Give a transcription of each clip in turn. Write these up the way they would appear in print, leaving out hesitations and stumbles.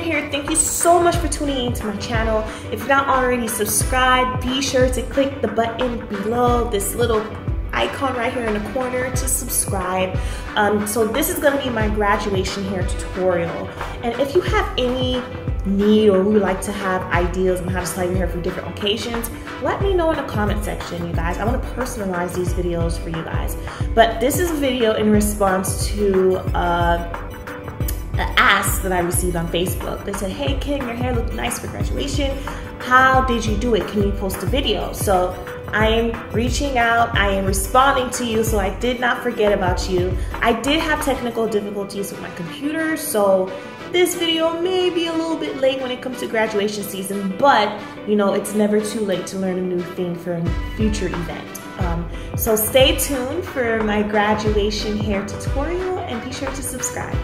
here, thank you so much for tuning into my channel. If you're not already subscribed, be sure to click the button below, this little icon right here in the corner, to subscribe. So this is going to be my graduation hair tutorial, and if you have any need or would like to have ideas on how to style your hair for different occasions, let me know in the comment section, you guys. I want to personalize these videos for you guys. But this is a video in response to an ask that I received on Facebook. They said, hey Kim, your hair looked nice for graduation. How did you do it? Can you post a video? So I am reaching out, I am responding to you, so I did not forget about you. I did have technical difficulties with my computer, so this video may be a little bit late when it comes to graduation season, but you know, it's never too late to learn a new thing for a future event. So stay tuned for my graduation hair tutorial and be sure to subscribe.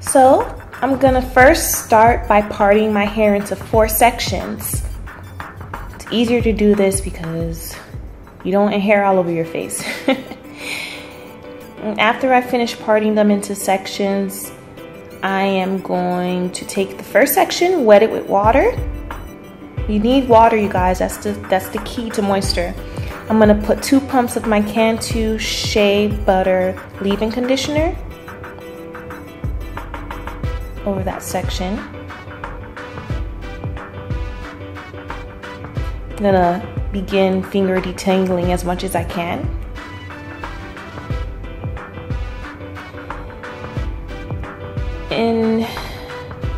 So I'm gonna first start by parting my hair into 4 sections. It's easier to do this because you don't want hair all over your face. And after I finish parting them into sections, I am going to take the first section, wet it with water. You need water, you guys. That's the key to moisture. I'm gonna put 2 pumps of my Cantu Shea Butter leave-in conditioner over that section. I'm gonna begin finger detangling as much as I can. And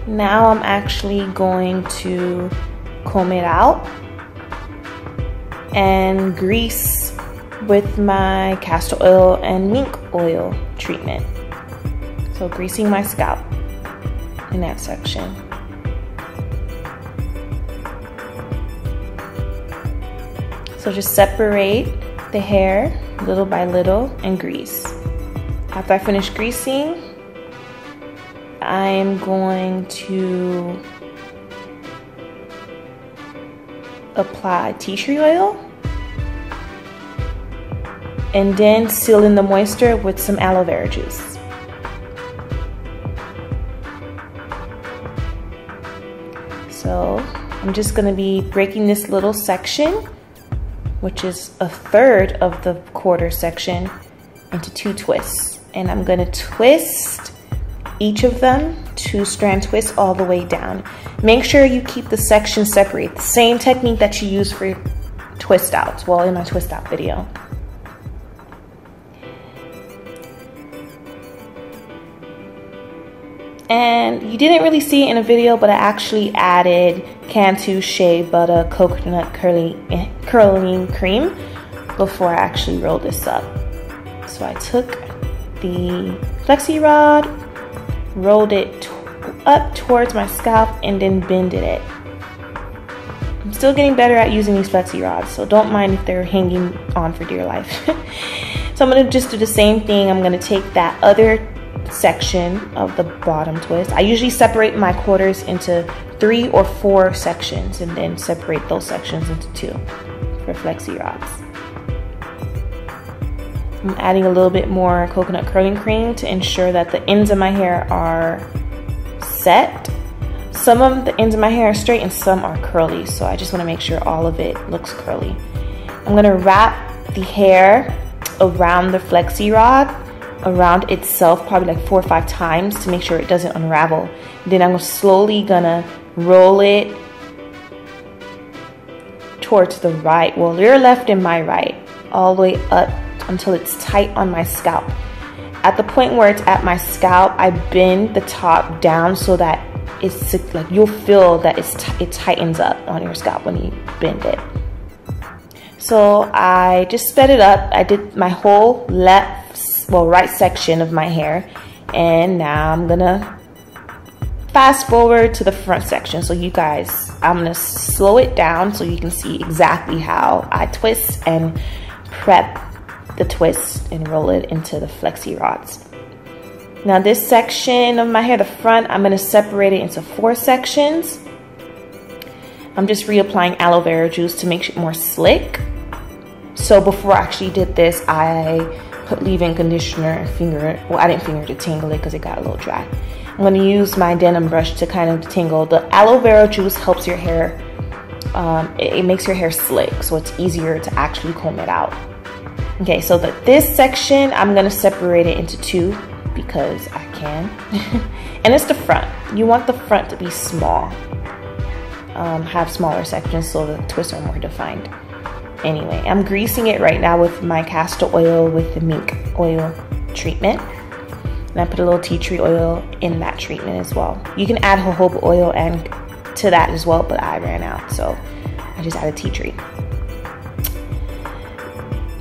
now I'm actually going to comb it out and grease with my castor oil and mink oil treatment. So greasing my scalp in that section. So just separate the hair little by little and grease. After I finish greasing, I am going to apply tea tree oil and then seal in the moisture with some aloe vera juice. So I'm just going to be breaking this little section, which is 1/3 of the quarter section, into 2 twists. And I'm going to twist each of them, 2-strand twists all the way down. Make sure you keep the sections separate. The same technique that you use for twist outs, well, in my twist out video. And you didn't really see it in a video, but I actually added Cantu Shea Butter Coconut Curling Cream before I actually rolled this up. So I took the Flexi rod, rolled it up towards my scalp, and then bended it. I'm still getting better at using these Flexi rods, so don't mind if they're hanging on for dear life. So I'm gonna just do the same thing. I'm gonna take that other section of the bottom twist. I usually separate my quarters into 3 or 4 sections and then separate those sections into 2 for Flexi rods. I'm adding a little bit more coconut curling cream to ensure that the ends of my hair are set. Some of the ends of my hair are straight and some are curly, so I just want to make sure all of it looks curly. I'm going to wrap the hair around the Flexi rod, around itself, probably like 4 or 5 times to make sure it doesn't unravel. Then I'm slowly gonna roll it towards the right, well, your left and my right, all the way up until it's tight on my scalp. At the point where it's at my scalp, I bend the top down so that it's like you'll feel that it tightens up on your scalp when you bend it. So I just sped it up. I did my whole right section of my hair, and now I'm gonna fast forward to the front section. So you guys, I'm gonna slow it down so you can see exactly how I twist and prep the twist and roll it into the Flexi rods. Now this section of my hair, the front, I'm going to separate it into 4 sections. I'm just reapplying aloe vera juice to make it more slick. So before I actually did this, I put leave-in conditioner and finger, well, I didn't finger detangle it because it got a little dry. I'm going to use my Dednom brush to kind of detangle. The aloe vera juice helps your hair, it makes your hair slick, so it's easier to actually comb it out. Okay, so this section, I'm going to separate it into 2 because I can. And it's the front. You want the front to be small. Have smaller sections so the twists are more defined. Anyway, I'm greasing it right now with my castor oil with the mink oil treatment. And I put a little tea tree oil in that treatment as well. You can add jojoba oil and to that as well, but I ran out, so I just added tea tree.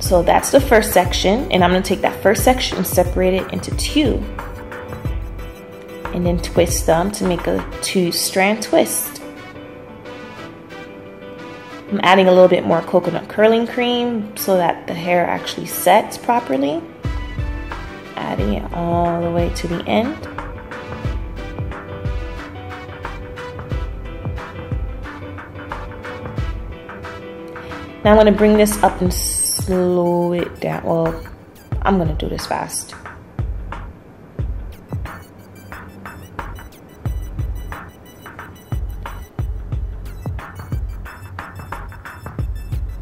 So that's the first section, and I'm going to take that first section and separate it into 2. And then twist them to make a 2-strand twist. I'm adding a little bit more coconut curling cream so that the hair actually sets properly. Adding it all the way to the end. Now I'm going to bring this up and slow it down. Well, I'm going to do this fast.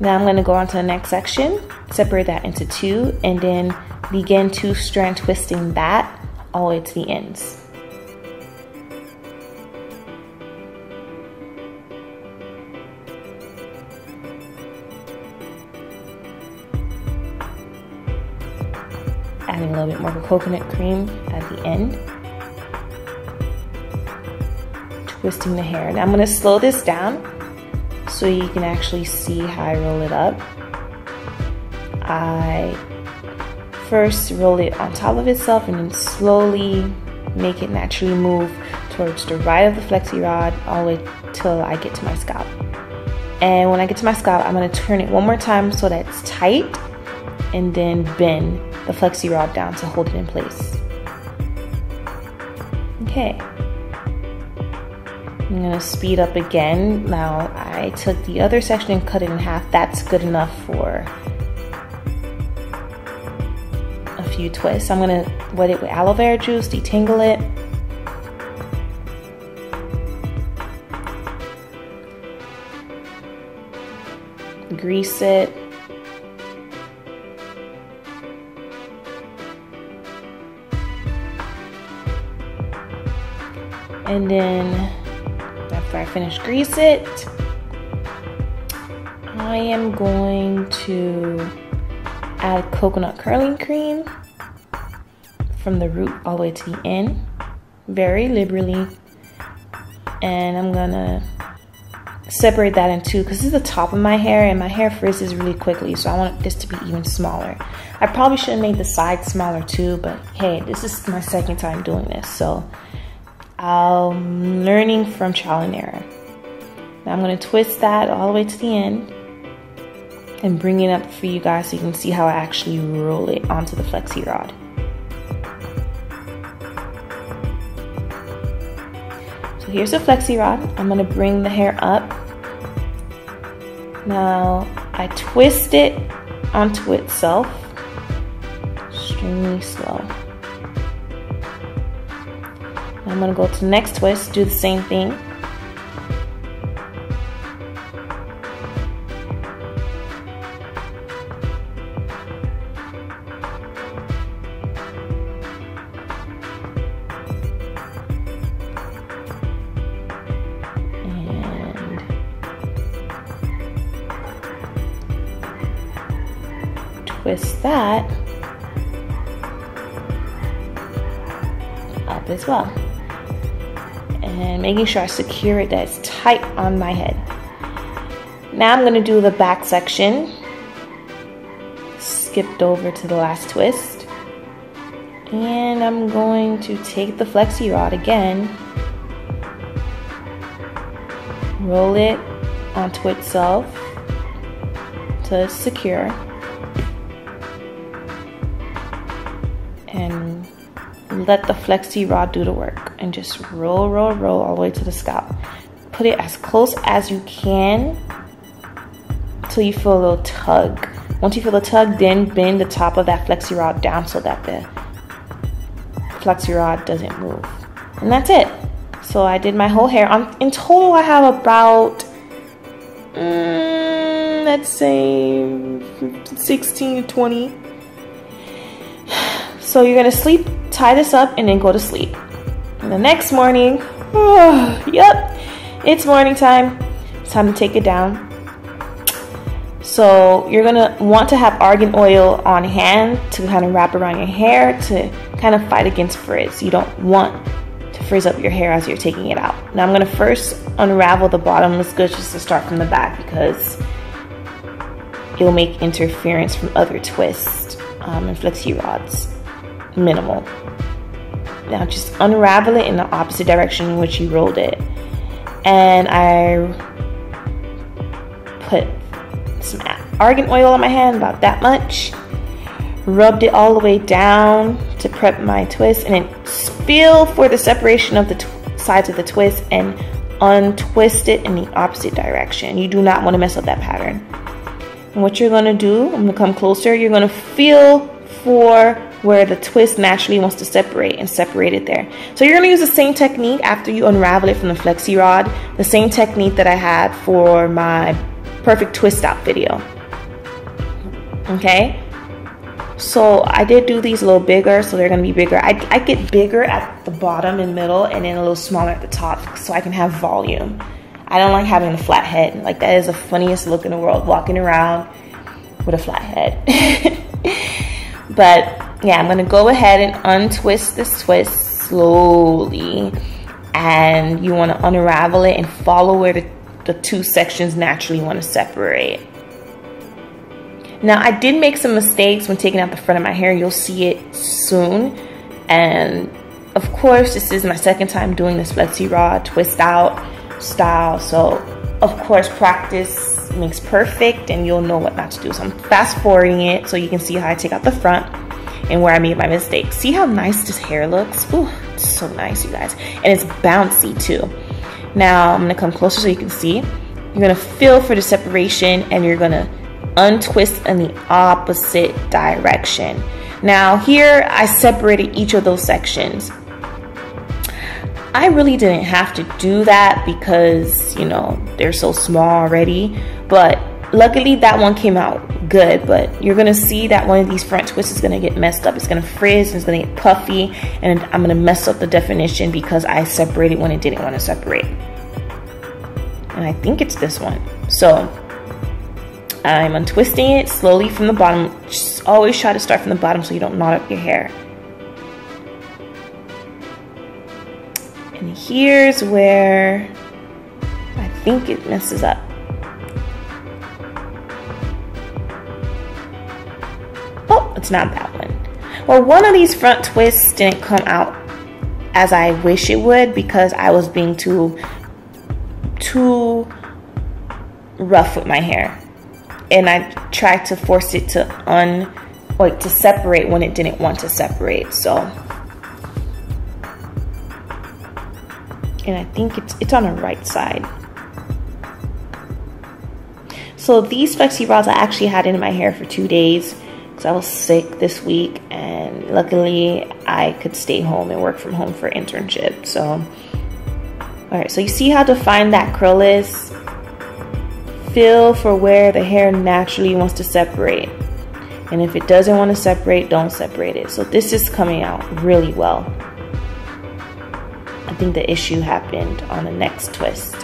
Now I'm going to go on to the next section, separate that into 2, and then begin 2-strand twisting that all the way to the ends. Adding a little bit more coconut cream at the end. Twisting the hair. Now I'm going to slow this down so you can actually see how I roll it up. I first roll it on top of itself and then slowly make it naturally move towards the right of the flexi rod all the way till I get to my scalp. And when I get to my scalp, I'm going to turn it one more time so that it's tight and then bend the flexi rod down to hold it in place. Okay. I'm going to speed up again. Now I took the other section and cut it in half. That's good enough for a few twists. I'm going to wet it with aloe vera juice, detangle it. Grease it. And then after I finish grease it, I am going to add coconut curling cream from the root all the way to the end, very liberally. And I'm gonna separate that in 2 because this is the top of my hair and my hair frizzes really quickly, so I want this to be even smaller. I probably should have made the sides smaller too, but hey, this is my second time doing this, so I'm learning from trial and error. Now I'm going to twist that all the way to the end and bring it up for you guys so you can see how I actually roll it onto the flexi rod. So here's the flexi rod. I'm going to bring the hair up. Now I twist it onto itself extremely slow. I'm going to go to the next twist, do the same thing. And twist that up as well. And making sure I secure it that it's tight on my head. Now I'm going to do the back section. Skipped over to the last twist. And I'm going to take the flexi rod again, roll it onto itself till it's secure, and let the Flexi rod do the work and just roll, roll, roll all the way to the scalp. Put it as close as you can until you feel a little tug. Once you feel the tug, then bend the top of that Flexi rod down so that the Flexi rod doesn't move. And that's it. So I did my whole hair. In total, I have about, let's say 16 to 20. So you're gonna sleep, tie this up, and then go to sleep. And the next morning, yep, it's morning time. It's time to take it down. So you're gonna want to have argan oil on hand to kind of wrap around your hair to kind of fight against frizz. You don't want to frizz up your hair as you're taking it out. Now I'm gonna first unravel the bottom. It's good just to start from the back because it'll make interference from other twists and flexi rods minimal. Now just unravel it in the opposite direction in which you rolled it. And I put some argan oil on my hand, about that much. Rubbed it all the way down to prep my twist, and then feel for the separation of the sides of the twist and untwist it in the opposite direction. You do not want to mess up that pattern. And what you're going to do, I'm going to come closer, you're going to feel for where the twist naturally wants to separate and separate it there. So you're going to use the same technique after you unravel it from the flexi rod, the same technique that I had for my perfect twist out video. Okay, so I did do these a little bigger, so they're going to be bigger. I get bigger at the bottom and middle and then a little smaller at the top so I can have volume. I don't like having a flat head. Like, that is the funniest look in the world, walking around with a flat head. But yeah, I'm gonna go ahead and untwist this twist slowly, and you want to unravel it and follow where the two sections naturally want to separate. Now I did make some mistakes when taking out the front of my hair. You'll see it soon. And of course, this is my second time doing this flexi rod twist out style, so of course practice makes perfect and you'll know what not to do. So I'm fast forwarding it so you can see how I take out the front and where I made my mistakes. See how nice this hair looks? Ooh, it's so nice, you guys. And it's bouncy too. Now I'm gonna come closer so you can see. You're gonna feel for the separation and you're gonna untwist in the opposite direction. Now here I separated each of those sections. I really didn't have to do that because, you know, they're so small already, but luckily that one came out good. But you're gonna see that one of these front twists is gonna get messed up. It's gonna frizz, and it's gonna get puffy, and I'm gonna mess up the definition because I separated when it didn't want to separate. And I think it's this one. So I'm untwisting it slowly from the bottom. Just always try to start from the bottom so you don't knot up your hair. And here's where I think it messes up. Oh, it's not that one. Well, one of these front twists didn't come out as I wish it would because I was being too rough with my hair. And I tried to force it to separate when it didn't want to separate. So, and I think it's on the right side. So these flexi rods I actually had in my hair for 2 days because I was sick this week, and luckily I could stay home and work from home for internship. So, all right, so you see how defined that curl is? Feel for where the hair naturally wants to separate. And if it doesn't want to separate, don't separate it. So this is coming out really well. I think the issue happened on the next twist.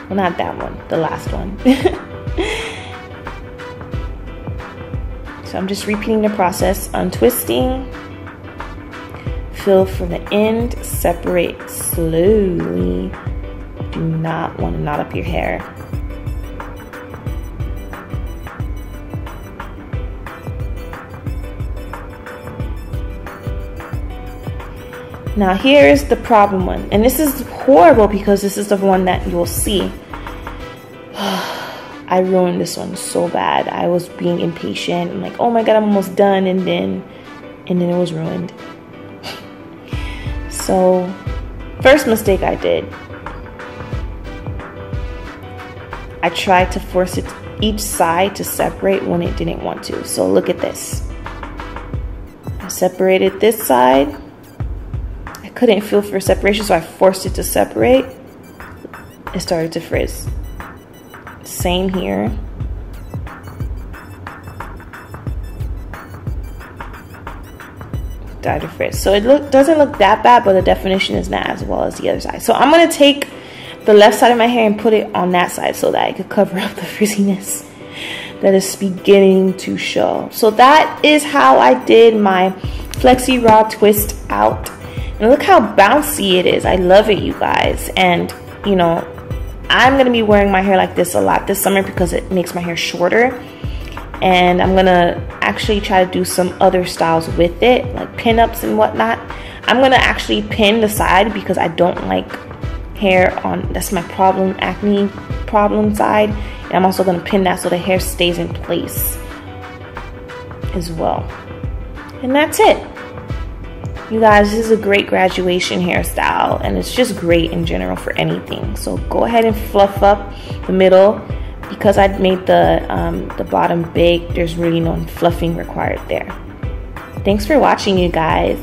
Well, not that one, the last one. So I'm just repeating the process, untwisting. Feel from the end, separate slowly. Do not want to knot up your hair. Now here is the problem one, and this is horrible because this is the one that you'll see. I ruined this one so bad. I was being impatient. I'm like, oh my god, I'm almost done, and then it was ruined. So, first mistake I did, I tried to force it each side to separate when it didn't want to. So look at this. I separated this side. I couldn't feel for separation, so I forced it to separate. It started to frizz. Same here. Started to frizz. So it doesn't look that bad, but the definition is not as well as the other side. So I'm gonna take the left side of my hair and put it on that side so that I could cover up the frizziness that is beginning to show. So that is how I did my Flexi Raw Twist out. And look how bouncy it is. I love it, you guys. And you know, I'm gonna be wearing my hair like this a lot this summer because it makes my hair shorter. And I'm gonna actually try to do some other styles with it, like pin-ups and whatnot. I'm gonna actually pin the side because I don't like hair on, that's my problem, acne problem side. And I'm also gonna pin that so the hair stays in place as well. And that's it. You guys, this is a great graduation hairstyle, and it's just great in general for anything. So go ahead and fluff up the middle. Because I made the bottom big, there's really no fluffing required there. Thanks for watching, you guys.